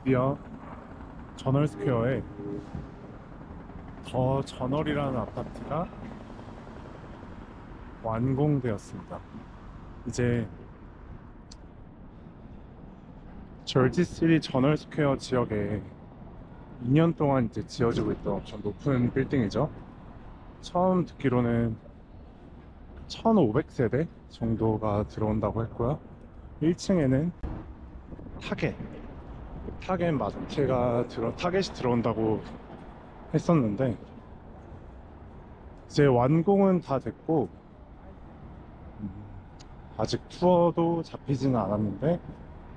드디어 저널스퀘어에 더 저널이라는 아파트가 완공되었습니다. 이제 저지시티 저널스퀘어 지역에 2년 동안 이제 지어지고 있던 엄청 높은 빌딩이죠. 처음 듣기로는 1500세대 정도가 들어온다고 했고요. 1층에는 타겟 마트가 타겟이 들어온다고 했었는데, 이제 완공은 다 됐고 아직 투어도 잡히지는 않았는데,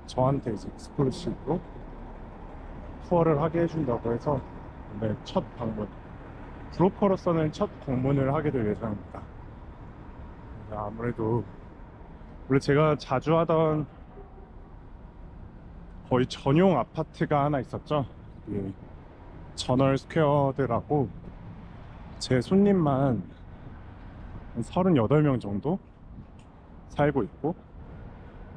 저한테 이제 익스클루시브로 투어를 하게 해준다고 해서 오늘 첫 방문, 브로커로서는 첫 방문을 하게 될 예정입니다. 아무래도 원래 제가 자주 하던 거의 전용 아파트가 하나 있었죠. 이 저널 스퀘어드라고, 제 손님만 한 38명 정도 살고 있고,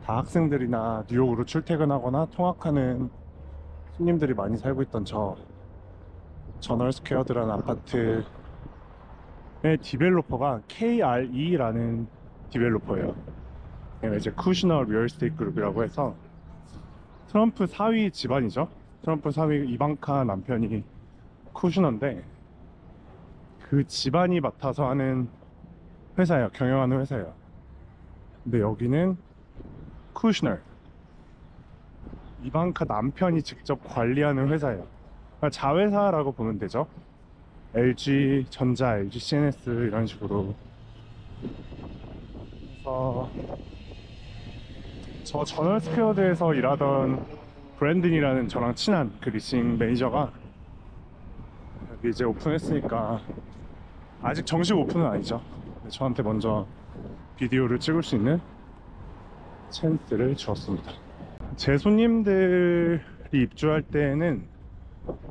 다 학생들이나 뉴욕으로 출퇴근하거나 통학하는 손님들이 많이 살고 있던 저널 스퀘어드라는 아파트의 디벨로퍼가 KRE라는 디벨로퍼예요. 이제 쿠시너 리얼스테이트 그룹이라고 해서 트럼프 사위 집안이죠. 트럼프 사위 이방카 남편이 쿠슈너인데, 그 집안이 맡아서 하는 회사예요. 경영하는 회사예요. 근데 여기는 쿠슈너, 이방카 남편이 직접 관리하는 회사예요. 그러니까 자회사라고 보면 되죠. LG 전자, LG CNS 이런 식으로. 그래서 저 저널 스퀘어드에서 일하던 브랜든이라는 저랑 친한 그 리싱 매니저가 여기 이제 오픈했으니까, 아직 정식 오픈은 아니죠. 저한테 먼저 비디오를 찍을 수 있는 찬스를 주었습니다. 제 손님들이 입주할 때는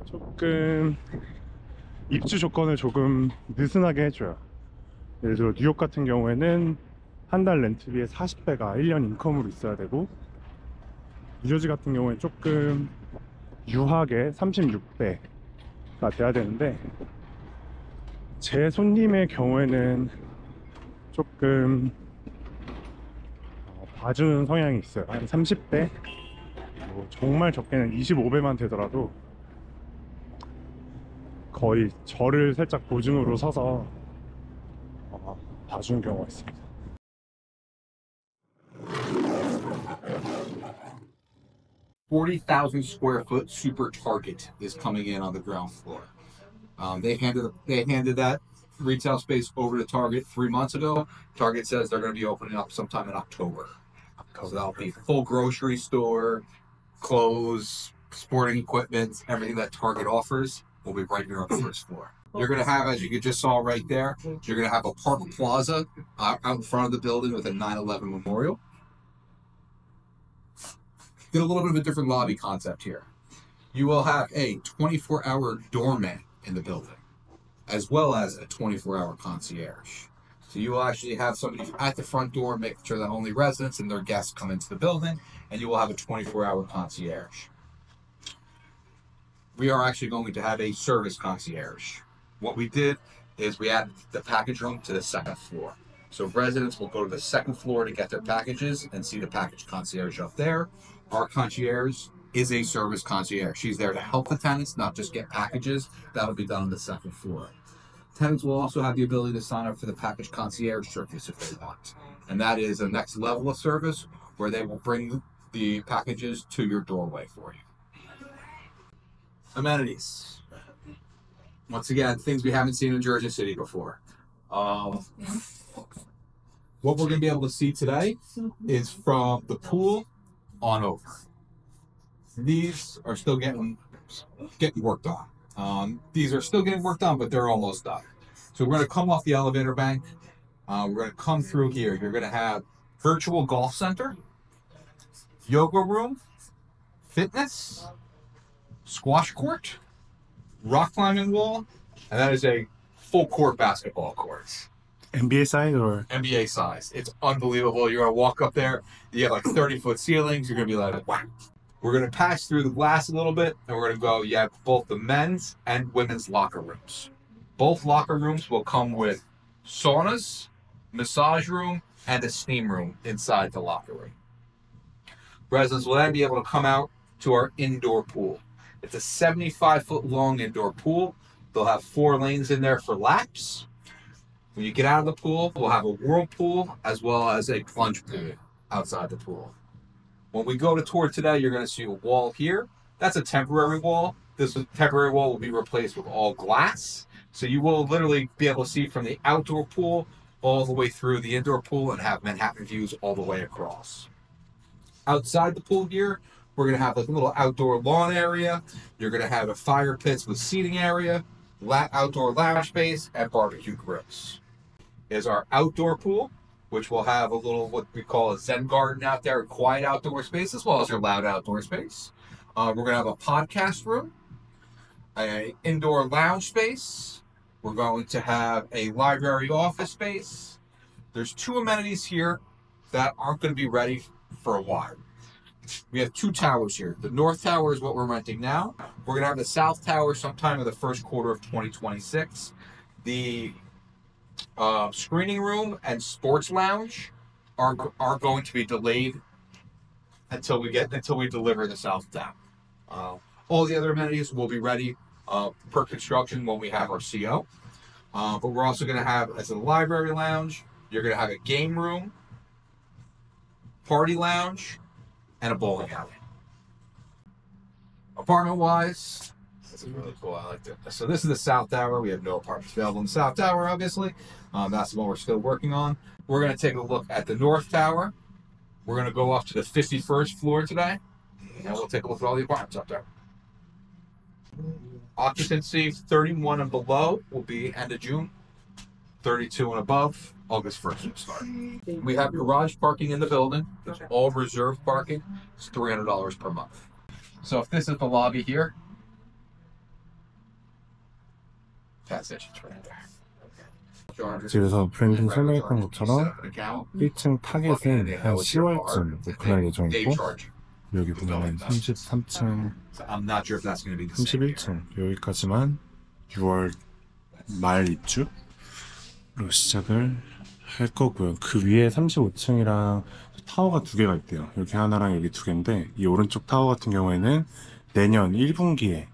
조금 입주 조건을 조금 느슨하게 해줘요. 예를 들어 뉴욕 같은 경우에는 한 달 렌트비의 40배가 1년 인컴으로 있어야 되고, 뉴저지 같은 경우에 조금 유하게 36배가 돼야 되는데, 제 손님의 경우에는 조금 봐주는 성향이 있어요. 한 30배, 뭐 정말 적게는 25배만 되더라도 거의 저를 살짝 보증으로 서서 봐주는 경우가 있습니다. 40,000 square foot super Target is coming in on the ground floor. They handed that retail space over to Target 3 months ago. Target says they're going to be opening up sometime in October. So that'll be full grocery store, clothes, sporting equipment, everything that Target offers will be right here on the first floor. You're going to have, as you just saw right there, you're going to have a park plaza out in front of the building with a 9/11 memorial. Get a little bit of a different lobby concept here. You will have a 24-hour doorman in the building, as well as a 24-hour concierge. So you will actually have somebody at the front door making sure that only residents and their guests come into the building, and you will have a 24-hour concierge. We are actually going to have a service concierge. What we did is we added the package room to the second floor. So residents will go to the second floor to get their packages and see the package concierge up there. Our concierge is a service concierge. She's there to help the tenants, not just get packages. That'll be done on the second floor. Tenants will also have the ability to sign up for the package concierge service if they want. And that is the next level of service where they will bring the packages to your doorway for you. Amenities. Once again, things we haven't seen in Jersey City before. What we're going to be able to see today is from the pool on over. These are still getting worked on. These are still getting worked on, but they're almost done. So we're going to come off the elevator bank. We're going to come through here. You're going to have virtual golf center, yoga room, fitness, squash court, rock climbing wall, and that is a full court basketball court. NBA size or? NBA size. It's unbelievable. You're going to walk up there. You have like 30-foot ceilings. You're going to be like, wow. We're going to pass through the glass a little bit, and we're going to go, you have both the men's and women's locker rooms. Both locker rooms will come with saunas, massage room, and a steam room inside the locker room. Residents will then be able to come out to our indoor pool. It's a 75-foot long indoor pool. They'll have 4 lanes in there for laps. When you get out of the pool, we'll have a whirlpool as well as a plunge pool outside the pool. When we go to tour today, you're going to see a wall here. That's a temporary wall. This temporary wall will be replaced with all glass. So you will literally be able to see from the outdoor pool all the way through the indoor pool and have Manhattan views all the way across. Outside the pool here, we're going to have like a little outdoor lawn area. You're going to have a fire pits with seating area, outdoor lounge space, and barbecue grills. Is our outdoor pool, which will have a little what we call a Zen garden out there, a quiet outdoor space, as well as your loud outdoor space. We're going to have a podcast room, an indoor lounge space. We're going to have a library office space. There's 2 amenities here that aren't going to be ready for a while. We have 2 towers here. The North Tower is what we're renting now. We're going to have the South Tower sometime in the first quarter of 2026. The screening room and sports lounge are going to be delayed until we deliver the South Tower. All the other amenities will be ready per construction when we have our CO. But we're also going to have, as a library lounge, you're going to have a game room, party lounge, and a bowling alley. Apartment-wise, this is really cool. I like it. So this is the South Tower. We have no apartments available in the South Tower, obviously. That's the one we're still working on. We're going to take a look at the North Tower. We're going to go up to the 51st floor today, and we'll take a look at all the apartments up there. Occupancy 31 and below will be end of June. 32 and above, August 1st will start. We have garage parking in the building. It's all reserved parking. It's $300 per month. So if this is the lobby here, that's it. It's right there. 집에서 브랜딩 설명했던 것처럼 1층 타겟은 한 10월쯤 오픈할 예정이고, 여기 보면 33층, I'm not sure if that's going to be the same. 31층 여기까지만 6월 말 입주로 시작을 할 거고요. 그 위에 35층이랑 타워가 2개가 있대요. 여기 하나랑 여기 2개인데, 이 오른쪽 타워 같은 경우에는 내년 1분기에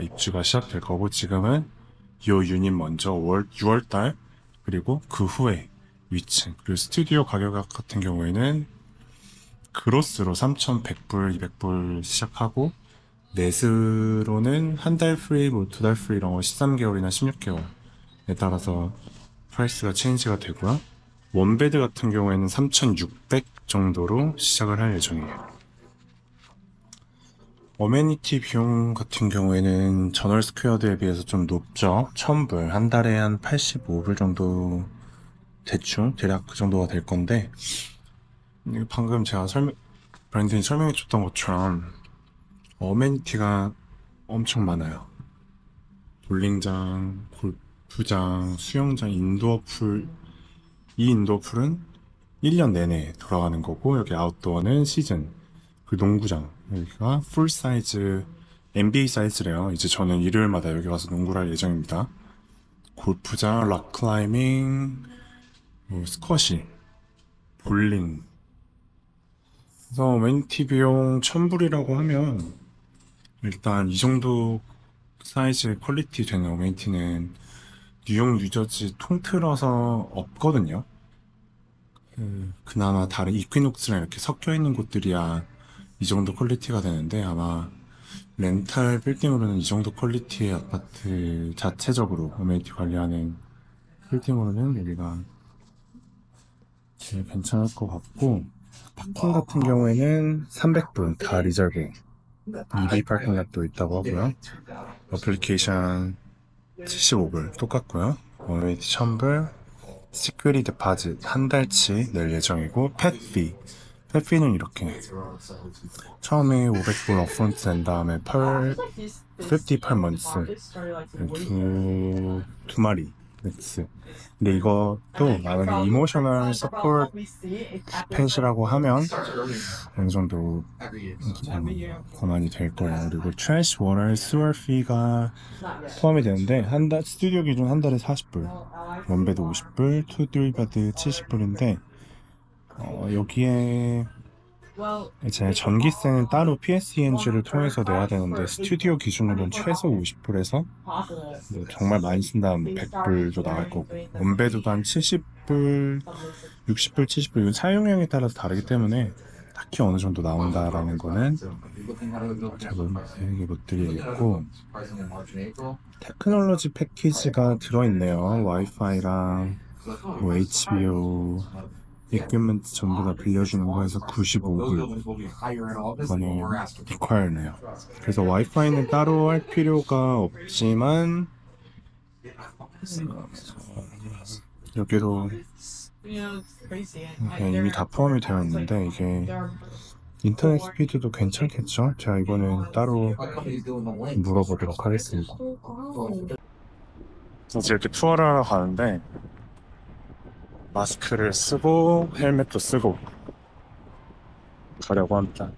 입주가 시작될 거고, 지금은 요 유닛 먼저 6월달, 그리고 그 후에 위층, 그리고 스튜디오 가격 같은 경우에는 그로스로 3,100불, 200불 시작하고, 넷으로는 한 달 프리, 뭐 2달 프리 이런 거 13개월이나 16개월에 따라서 프라이스가 체인지가 되고요. 원베드 같은 경우에는 3,600 정도로 시작을 할 예정이에요. 어메니티 비용 같은 경우에는 전월 스퀘어드에 비해서 좀 높죠. 1,000불, 한 달에 한 85불 정도, 대충 대략 그 정도가 될 건데, 방금 제가 브랜드님 설명해 줬던 것처럼 어메니티가 엄청 많아요. 볼링장, 골프장, 수영장, 인도어 풀. 이 인도어 풀은 1년 내내 돌아가는 거고, 여기 아웃도어는 시즌. 그 농구장, 여기가 풀 사이즈, NBA 사이즈래요. 이제 저는 일요일마다 여기 와서 농구를 할 예정입니다. 골프장, 락클라이밍, 뭐 스쿼시, 볼링. 그래서 어메니티 비용 1,000불이라고 하면, 일단 이 정도 사이즈의 퀄리티 되는 어메니티는 뉴욕, 뉴저지 통틀어서 없거든요. 그나마 다른 이퀴녹스랑 이렇게 섞여 있는 곳들이야 이 정도 퀄리티가 되는데, 아마 렌탈 빌딩으로는 이 정도 퀄리티의 아파트 자체적으로 어메니티 관리하는 빌딩으로는 여기가 제일 괜찮을 것 같고, 파킹 같은 경우에는 300불 다 리저브, EV 파킹값도 있다고 하고요. 어플리케이션 75불 똑같고요. 어메니티 1,000불, 시크릿 디파짓 한 달치 낼 예정이고, 펫피. 펫피는 이렇게 처음에 500불 업프론트 낸 다음에 50 per month 두 마리 넥스. 근데 이것도 만약에 이모셔널 서포트 펫이라고 하면 어느 정도 권한이 될 거예요. 그리고 트래시 워럴 스월 피가 포함이 되는데 스튜디오 기준 한 달에 40불, 원베드 50불, 투 쓰리 베드 70불인데 여기에 이제 전기세는 따로 PSENG를 통해서 내야 되는데 스튜디오 기준으로는 최소 50불에서 뭐 정말 많이 쓴다면 100불도 나갈 거고, 원베드도 한 70불, 60불, 70불, 이건 사용량에 따라서 다르기 때문에 딱히 어느 정도 나온다라는 거는 잘 못 드리겠고, 테크놀로지 패키지가 들어있네요. 와이파이랑 뭐 HBO 이퀴먼트 전부 다 빌려주는 거에서 95불 이거는 리콰어네요. 그래서 와이파이는 따로 할 필요가 없지만 여기도 이미 다 포함이 되어 있는데 이게 인터넷 스피드도 괜찮겠죠? 제가 이거는 따로 물어보도록 하겠습니다. 이제 이렇게 투어를 하러 가는데 마스크를 쓰고 헬멧도 쓰고 가려고 합니다.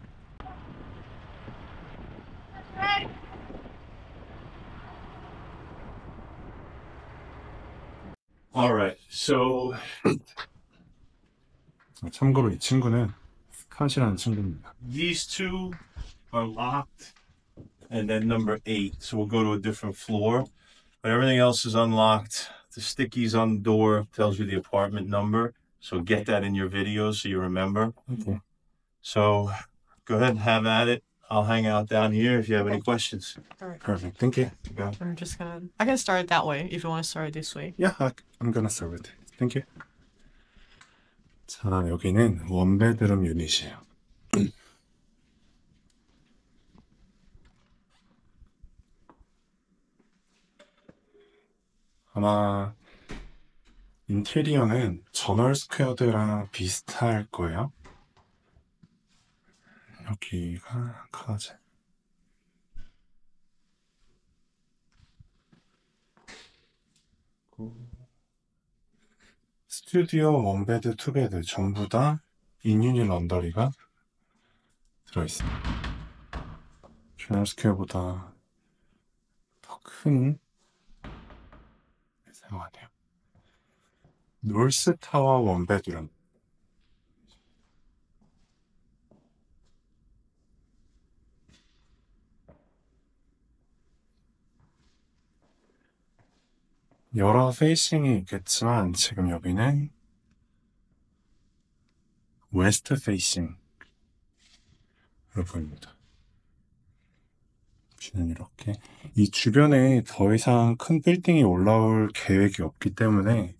Alright, so 참고로 이 친구는 스캇이라는 친구입니다. these two are locked, and then number 8. So we'll go to a different floor, but everything else is unlocked. The stickies on the door tells you the apartment number, so get that in your videos so you remember. Okay. So go ahead and have at it. I'll hang out down here if you have any questions. Perfect. Thank you. I'm just gonna. I can start it that way if you want to start it this way. Yeah, I'm gonna serve it. Thank you. 자, 여기는 원베드룸 유닛이에요. 아마 인테리어는 저널 스퀘어드랑 비슷할 거예요. 여기가 카제. 스튜디오 원베드, 투베드 전부 다 인유닛 런더리가 들어있습니다. 저널 스퀘어보다 더 큰 사용하네요. 놀스타워 원베드룸. 여러 페이싱이 있겠지만 지금 여기는 웨스트 페이싱으로 보입니다. 뷰는 이렇게. 이 주변에 더 이상 큰 빌딩이 올라올 계획이 없기 때문에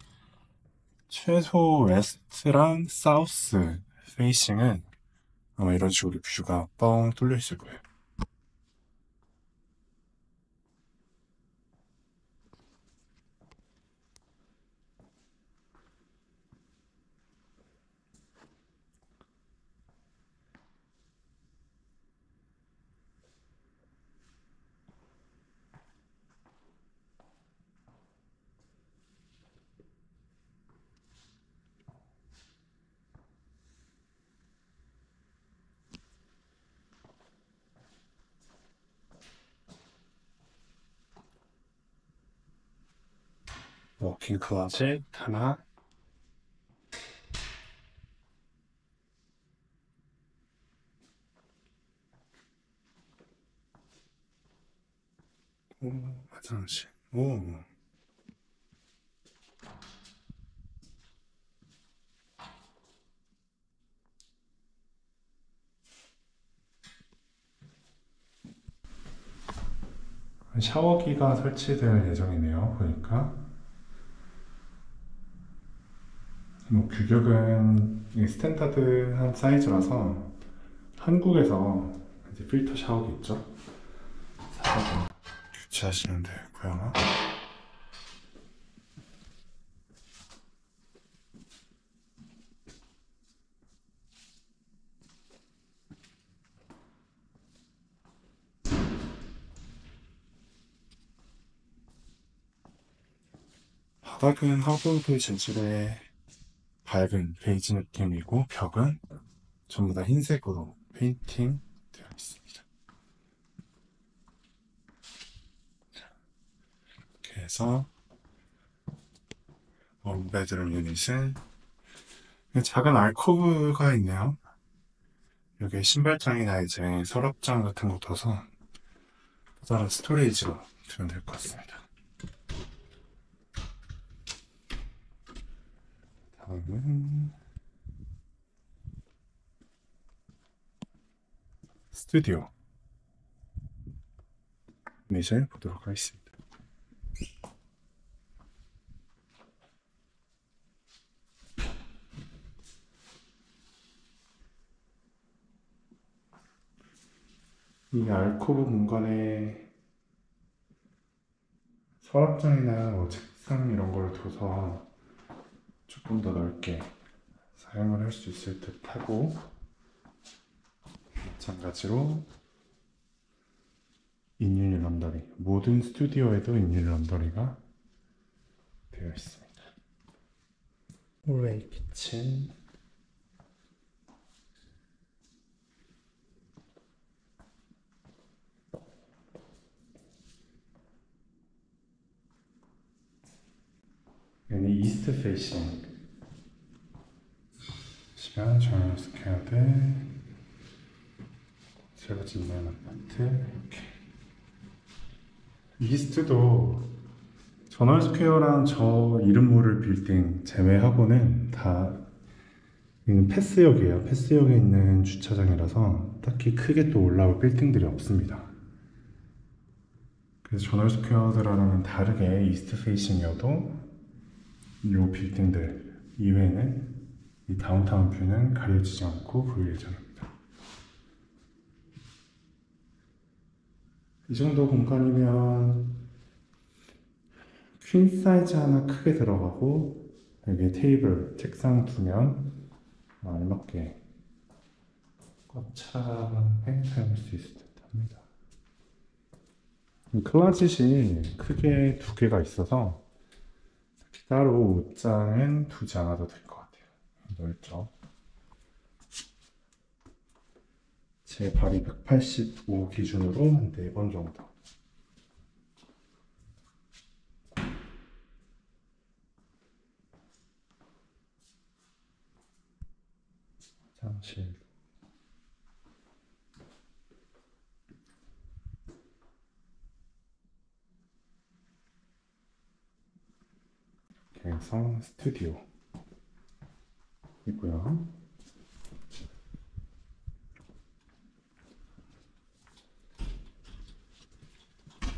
최소 웨스트랑 사우스 페이싱은 아마 이런 식으로 뷰가 뻥 뚫려 있을 거예요. 워킹 클로젯 하나, 화장실. 오. 샤워기가 설치될 예정이네요. 보니까 뭐 규격은 이 스탠다드한 사이즈라서 한국에서 이제 필터 샤워기 있죠? 사서 교체하시면 되고요. 바닥은 하드우드 재질의 밝은 베이지 느낌이고 벽은 전부 다 흰색으로 페인팅 되어 있습니다. 이렇게 해서 원베드룸 유닛은 작은 알코브가 있네요. 여기에 신발장이나 이제 서랍장 같은 거 둬서 또 다른 스토리지로 두면 될 것 같습니다. 다음은 스튜디오 유닛을 보도록 하겠습니다. 이 알코브 공간에 서랍장이나 뭐 책상 이런 걸 둬서 조금 더 넓게 사용을 할 수 있을 듯 하고, 마찬가지로 인유닛 런더리, 모든 스튜디오에도 인유닛 런더리가 되어 있습니다. 홀웨이 키친, 여기 이스트 페이싱 시간 정원 스퀘어드 새로 짓는 아파트. 이렇게 이스트도 전월 스퀘어랑 저 이름 모를 빌딩 제외하고는 다 패스역이에요. 패스역에 있는 주차장이라서 딱히 크게 또 올라올 빌딩들이 없습니다. 그래서 전월 스퀘어드랑은 다르게 이스트 페이싱이어도 이 빌딩들 이외에는 이 다운타운 뷰는 가려지지 않고 보일 예정입니다. 이 정도 공간이면 퀸 사이즈 하나 크게 들어가고 여기에 테이블, 책상 두면 알맞게 꽉 차게 사용할 수 있을 듯 합니다. 클라짓이 크게 두 개가 있어서 따로 옷장은 두지 않아도 될 것 같아요. 넓죠. 제 발이 185 기준으로 한 4번 정도. 화장실. 이렇게 해서 스튜디오 있고요. I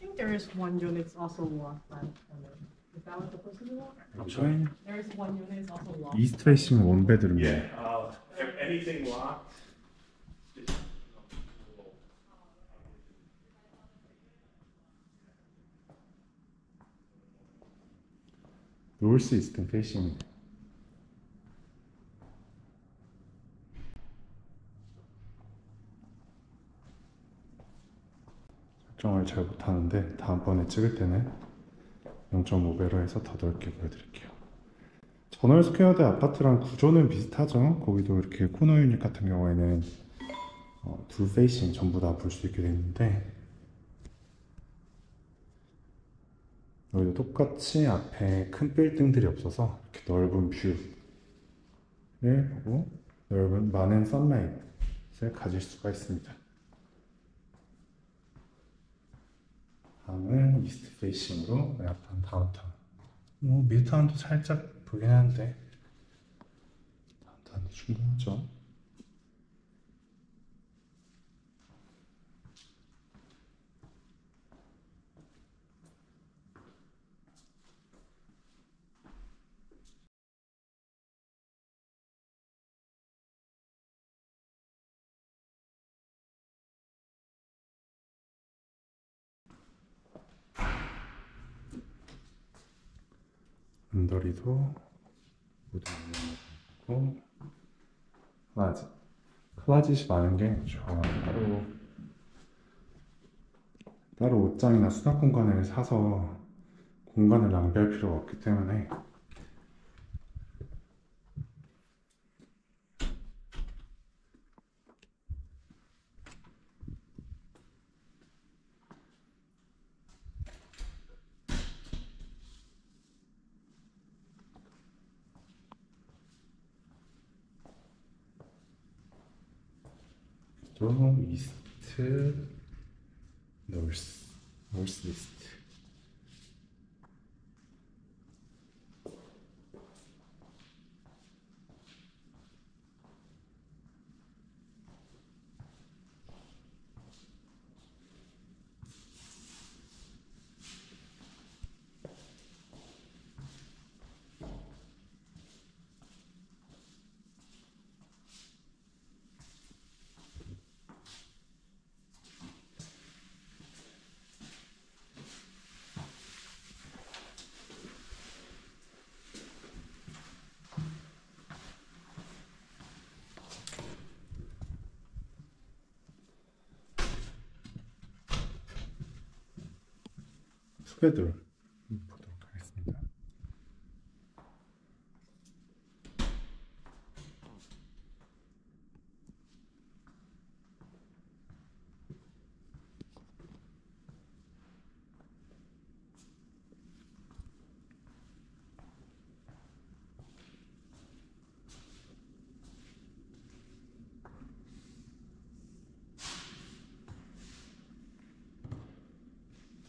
think there is one unit also locked. Is that what the person is locked? 저희 There is one unit is also locked. 이스트 페이싱 원베드룸이에요. Anything locked? 노스 이스트 페이싱. 설정을 잘 못하는데 다음번에 찍을 때는 0.5배로 해서 더 넓게 보여드릴게요. 전월 스퀘어드 아파트랑 구조는 비슷하죠. 거기도 이렇게 코너 유닛 같은 경우에는 둘 페이싱 전부 다 볼 수 있게 되는데, 여기도 똑같이 앞에 큰 빌딩들이 없어서 이렇게 넓은 뷰를 보고 많은 선라이트를 가질 수가 있습니다. 다음은 이스트 페이싱으로 약간 다운타운. 미드타운도 살짝 보긴 하는데 다운타운도 충분하죠. 언더리도 모두 있고, 클라짓이 많은 게 좋아요. 따로 옷장이나 수납 공간을 사서 공간을 낭비할 필요가 없기 때문에 또 이스트, 노스 이스트. 투베드룸 보도록 하겠습니다.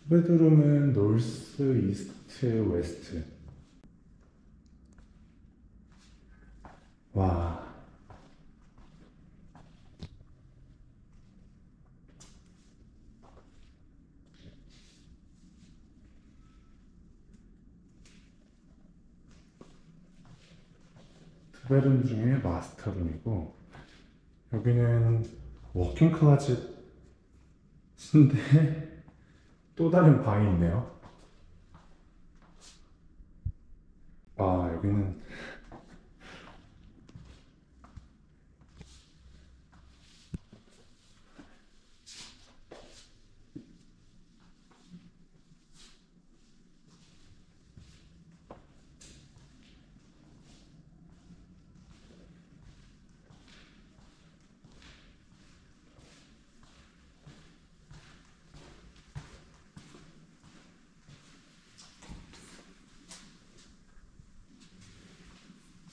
투베드룸은 노스, 이스트, 웨스트. 와. 투베드룸 중에 마스터룸이고, 여기는 워킹 클로젯인데 또 다른 방이 있네요. 아, 여기는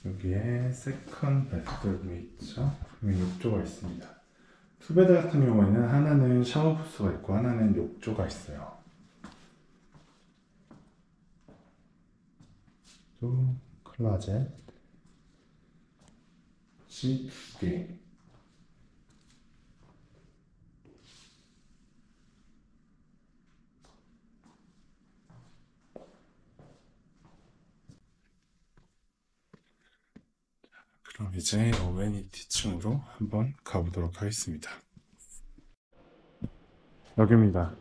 여기에 세컨 베드룸이 있죠. 여기 욕조가 있습니다. 투베드 같은 경우에는 하나는 샤워 부스가 있고 하나는 욕조가 있어요. 또 클로젯이 2개. 그럼 이제 어메니티 층으로 한번 가보도록 하겠습니다. 여기입니다.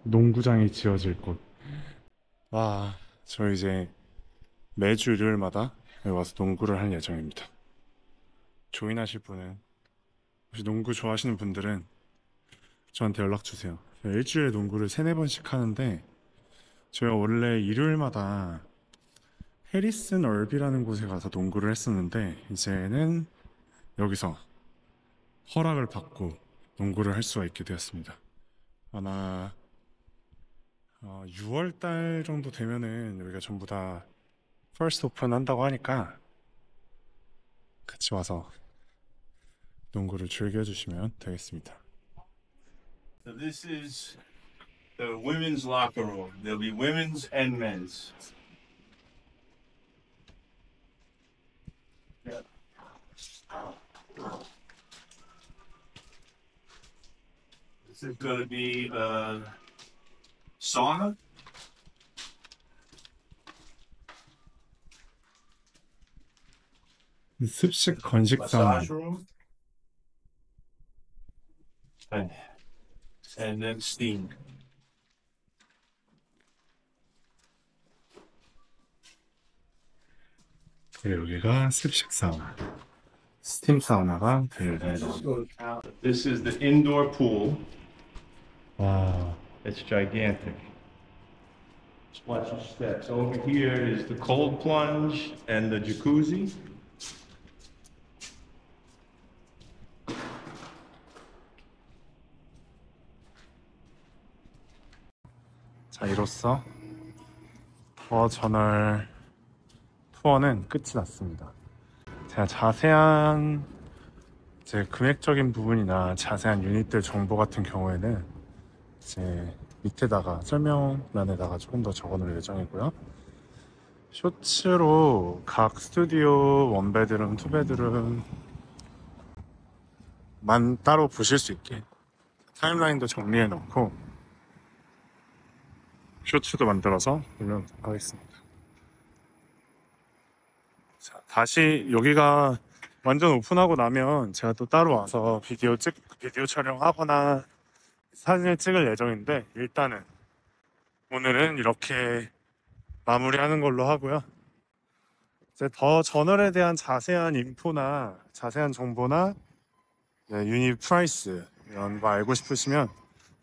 농구장이 지어질 곳. 와, 저 이제 매주 일요일마다 여기 와서 농구를 할 예정입니다. 조인하실 분은, 혹시 농구 좋아하시는 분들은 저한테 연락 주세요. 일주일에 농구를 3-4번씩 하는데, 제가 원래 일요일마다 해리슨 얼비라는 곳에 가서 농구를 했었는데, 이제는 여기서 허락을 받고 농구를 할 수가 있게 되었습니다. 아마 6월달 정도 되면은 여기가 전부 다 퍼스트 오픈 한다고 하니까 같이 와서 농구를 즐겨주시면 되겠습니다. So this is the women's locker room. There'll be women's and men's. This is going to be a sauna. 습식 건식 사우나. Massage room. And then steam. 그리고 여기가 습식 사우나. 스팀 사우나가 되어있네요. This is the indoor pool. 와, It's gigantic. Just watch your steps. Over here is the cold plunge and the jacuzzi. 자, 이로써 투어 저널 투어는 끝이 났습니다. 제가 자세한 이제 금액적인 부분이나 자세한 유닛들 정보 같은 경우에는 이제 밑에다가 설명란에다가 조금 더 적어 놓을 예정이고요. 쇼츠로 각 스튜디오 원베드룸, 투베드룸만 따로 보실 수 있게 타임라인도 정리해 놓고 쇼츠도 만들어서 올려놓도록 하겠습니다. 자, 다시 여기가 완전 오픈하고 나면 제가 또 따로 와서 비디오 촬영하거나 사진을 찍을 예정인데, 일단은 오늘은 이렇게 마무리하는 걸로 하고요. 이제 더 저널에 대한 자세한 인포나 자세한 정보나 유닛 프라이스 이런 거 알고 싶으시면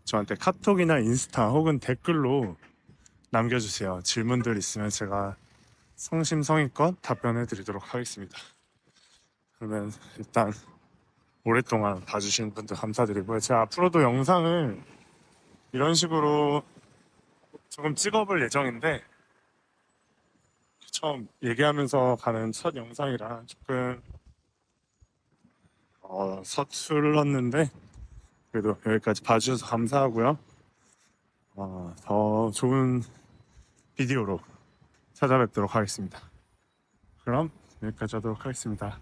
저한테 카톡이나 인스타 혹은 댓글로 남겨주세요. 질문들 있으면 제가 성심성의껏 답변해 드리도록 하겠습니다. 그러면 일단 오랫동안 봐주신 분들 감사드리고요. 제가 앞으로도 영상을 이런 식으로 조금 찍어볼 예정인데, 처음 얘기하면서 가는 첫 영상이라 조금 서툴렀는데 그래도 여기까지 봐주셔서 감사하고요. 더 좋은 비디오로 찾아뵙도록 하겠습니다. 그럼 여기까지 하도록 하겠습니다.